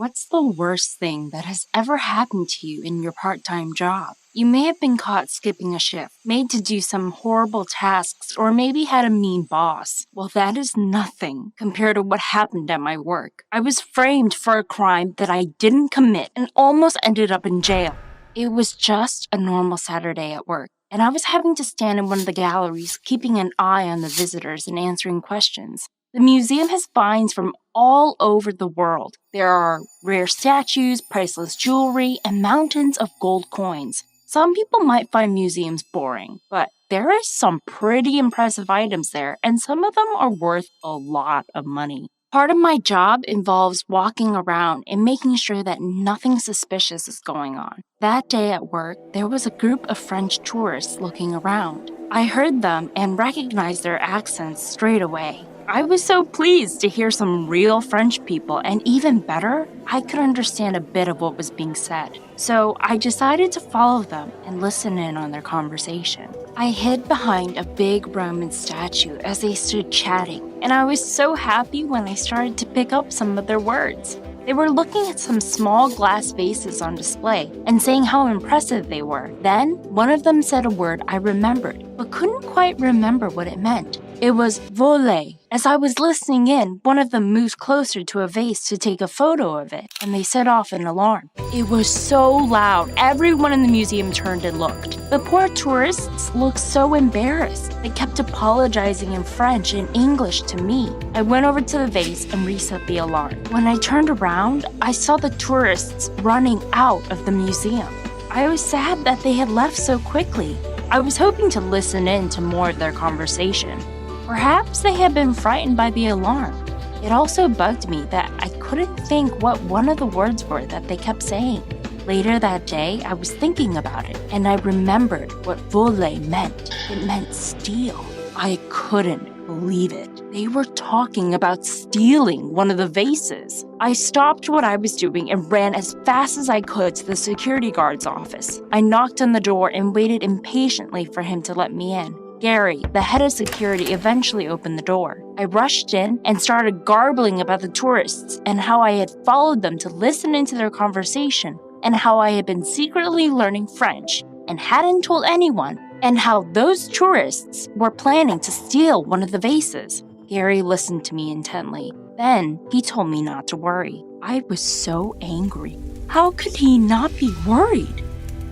What's the worst thing that has ever happened to you in your part-time job? You may have been caught skipping a shift, made to do some horrible tasks, or maybe had a mean boss. Well, that is nothing compared to what happened at my work. I was framed for a crime that I didn't commit and almost ended up in jail. It was just a normal Saturday at work, and I was having to stand in one of the galleries, keeping an eye on the visitors and answering questions. The museum has finds from all over the world. There are rare statues, priceless jewelry, and mountains of gold coins. Some people might find museums boring, but there are some pretty impressive items there, and some of them are worth a lot of money. Part of my job involves walking around and making sure that nothing suspicious is going on. That day at work, there was a group of French tourists looking around. I heard them and recognized their accents straight away. I was so pleased to hear some real French people, and even better, I could understand a bit of what was being said. So I decided to follow them and listen in on their conversation. I hid behind a big Roman statue as they stood chatting, and I was so happy when I started to pick up some of their words. They were looking at some small glass vases on display and saying how impressive they were. Then, one of them said a word I remembered, but couldn't quite remember what it meant. It was voler. As I was listening in, one of them moved closer to a vase to take a photo of it, and they set off an alarm. It was so loud, everyone in the museum turned and looked. The poor tourists looked so embarrassed. They kept apologizing in French and English to me. I went over to the vase and reset the alarm. When I turned around, I saw the tourists running out of the museum. I was sad that they had left so quickly. I was hoping to listen in to more of their conversation. Perhaps they had been frightened by the alarm. It also bugged me that I couldn't think what one of the words were that they kept saying. Later that day, I was thinking about it, and I remembered what voler meant. It meant steal. I couldn't believe it. They were talking about stealing one of the vases. I stopped what I was doing and ran as fast as I could to the security guard's office. I knocked on the door and waited impatiently for him to let me in. Gary, the head of security, eventually opened the door. I rushed in and started garbling about the tourists and how I had followed them to listen into their conversation, and how I had been secretly learning French and hadn't told anyone, and how those tourists were planning to steal one of the vases. Gary listened to me intently. Then he told me not to worry. I was so angry. How could he not be worried?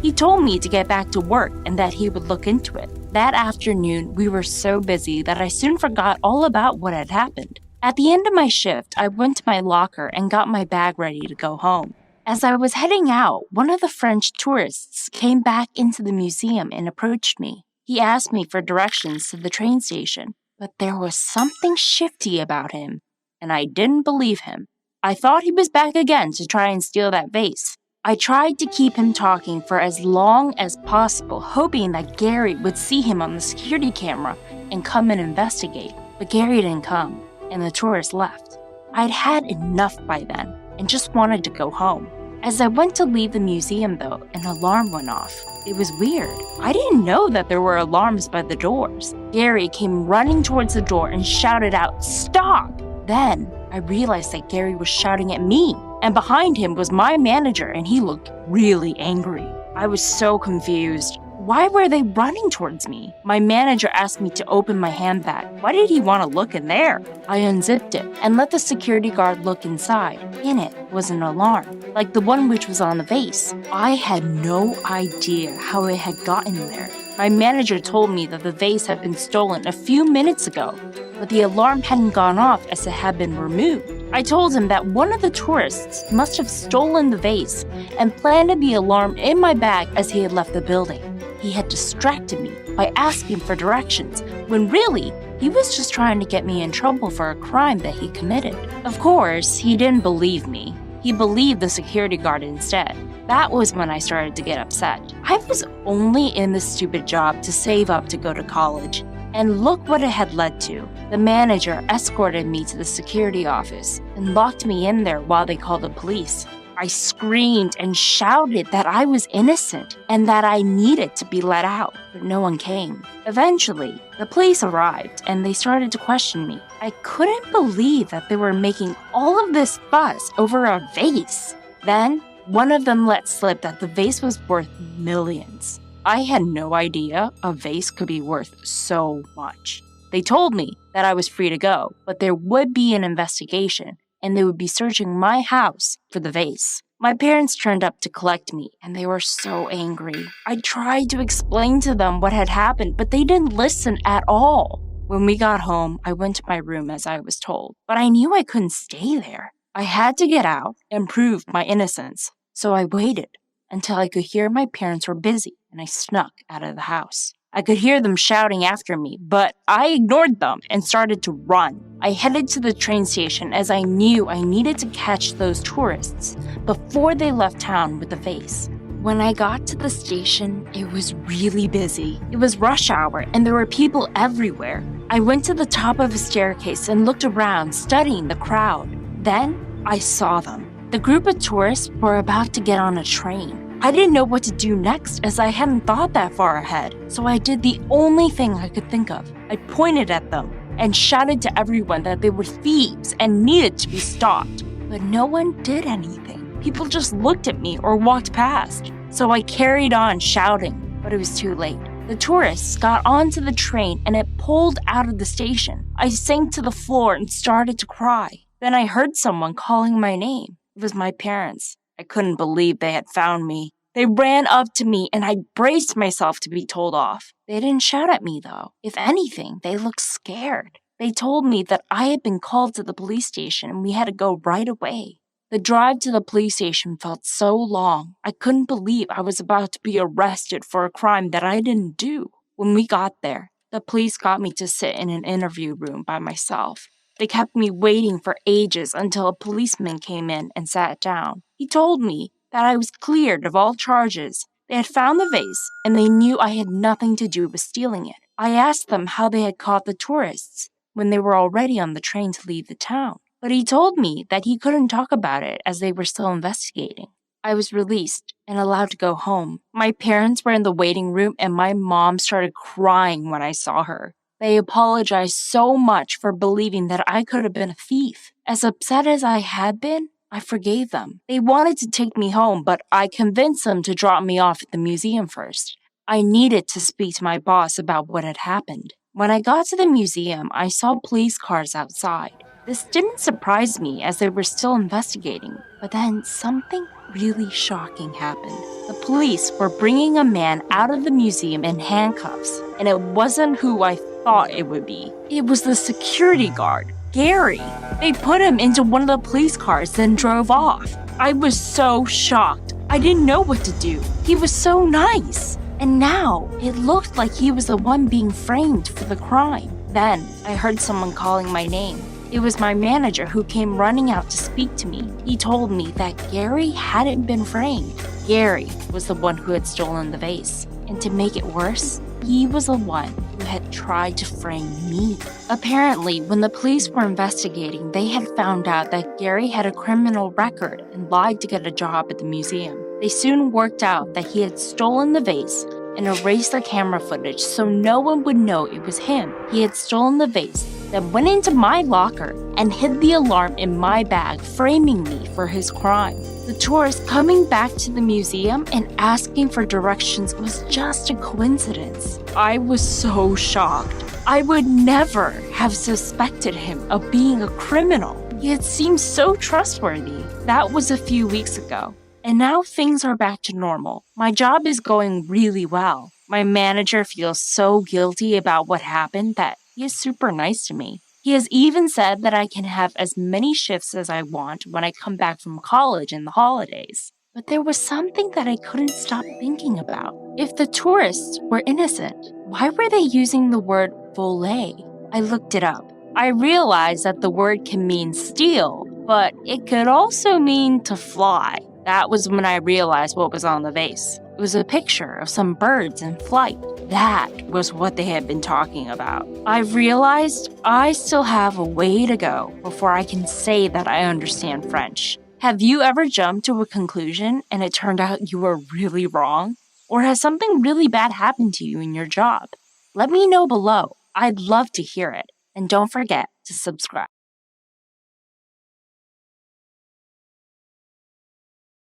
He told me to get back to work and that he would look into it. That afternoon, we were so busy that I soon forgot all about what had happened. At the end of my shift, I went to my locker and got my bag ready to go home. As I was heading out, one of the French tourists came back into the museum and approached me. He asked me for directions to the train station, but there was something shifty about him, and I didn't believe him. I thought he was back again to try and steal that vase. I tried to keep him talking for as long as possible, hoping that Gary would see him on the security camera and come and investigate. But Gary didn't come, and the tourist left. I'd had enough by then and just wanted to go home. As I went to leave the museum, though, an alarm went off. It was weird. I didn't know that there were alarms by the doors. Gary came running towards the door and shouted out, "Stop!" Then I realized that Gary was shouting at me, and behind him was my manager, and he looked really angry. I was so confused. Why were they running towards me? My manager asked me to open my handbag. Why did he want to look in there? I unzipped it and let the security guard look inside. In it was an alarm, like the one which was on the vase. I had no idea how it had gotten there. My manager told me that the vase had been stolen a few minutes ago, but the alarm hadn't gone off as it had been removed. I told him that one of the tourists must have stolen the vase and planted the alarm in my bag as he had left the building. He had distracted me by asking for directions, when really, he was just trying to get me in trouble for a crime that he committed. Of course, he didn't believe me. He believed the security guard instead. That was when I started to get upset. I was only in this stupid job to save up to go to college. And look what it had led to. The manager escorted me to the security office and locked me in there while they called the police. I screamed and shouted that I was innocent and that I needed to be let out, but no one came. Eventually, the police arrived and they started to question me. I couldn't believe that they were making all of this fuss over a vase. Then, one of them let slip that the vase was worth millions. I had no idea a vase could be worth so much. They told me that I was free to go, but there would be an investigation, and they would be searching my house for the vase. My parents turned up to collect me, and they were so angry. I tried to explain to them what had happened, but they didn't listen at all. When we got home, I went to my room as I was told, but I knew I couldn't stay there. I had to get out and prove my innocence, so I waited until I could hear my parents were busy, and I snuck out of the house. I could hear them shouting after me, but I ignored them and started to run. I headed to the train station as I knew I needed to catch those tourists before they left town with the vase. When I got to the station, it was really busy. It was rush hour and there were people everywhere. I went to the top of a staircase and looked around, studying the crowd. Then I saw them. The group of tourists were about to get on a train. I didn't know what to do next as I hadn't thought that far ahead, so I did the only thing I could think of. I pointed at them and shouted to everyone that they were thieves and needed to be stopped. But no one did anything. People just looked at me or walked past. So I carried on shouting, but it was too late. The tourists got onto the train and it pulled out of the station. I sank to the floor and started to cry. Then I heard someone calling my name. It was my parents. I couldn't believe they had found me. They ran up to me and I braced myself to be told off. They didn't shout at me though. If anything, they looked scared. They told me that I had been called to the police station and we had to go right away. The drive to the police station felt so long. I couldn't believe I was about to be arrested for a crime that I didn't do. When we got there, the police got me to sit in an interview room by myself. They kept me waiting for ages until a policeman came in and sat down. He told me that I was cleared of all charges. They had found the vase, and they knew I had nothing to do with stealing it. I asked them how they had caught the tourists when they were already on the train to leave the town. But he told me that he couldn't talk about it as they were still investigating. I was released and allowed to go home. My parents were in the waiting room and my mom started crying when I saw her. They apologized so much for believing that I could have been a thief. As upset as I had been, I forgave them. They wanted to take me home, but I convinced them to drop me off at the museum first. I needed to speak to my boss about what had happened. When I got to the museum, I saw police cars outside. This didn't surprise me as they were still investigating, but then something really shocking happened. The police were bringing a man out of the museum in handcuffs, and it wasn't who I thought it would be. It was the security guard, Gary. They put him into one of the police cars, then drove off. I was so shocked. I didn't know what to do. He was so nice. And now, it looked like he was the one being framed for the crime. Then, I heard someone calling my name. It was my manager who came running out to speak to me. He told me that Gary hadn't been framed. Gary was the one who had stolen the vase. And to make it worse, he was the one who had tried to frame me. Apparently, when the police were investigating, they had found out that Gary had a criminal record and lied to get a job at the museum. They soon worked out that he had stolen the vase and erased the camera footage so no one would know it was him. He had stolen the vase, then went into my locker and hid the alarm in my bag, framing me for his crime. The tourist coming back to the museum and asking for directions was just a coincidence. I was so shocked. I would never have suspected him of being a criminal. He had seemed so trustworthy. That was a few weeks ago. And now things are back to normal. My job is going really well. My manager feels so guilty about what happened that he is super nice to me. He has even said that I can have as many shifts as I want when I come back from college in the holidays. But there was something that I couldn't stop thinking about. If the tourists were innocent, why were they using the word voler? I looked it up. I realized that the word can mean steal, but it could also mean to fly. That was when I realized what was on the vase. It was a picture of some birds in flight. That was what they had been talking about. I've realized I still have a way to go before I can say that I understand French. Have you ever jumped to a conclusion and it turned out you were really wrong? Or has something really bad happened to you in your job? Let me know below. I'd love to hear it. And don't forget to subscribe.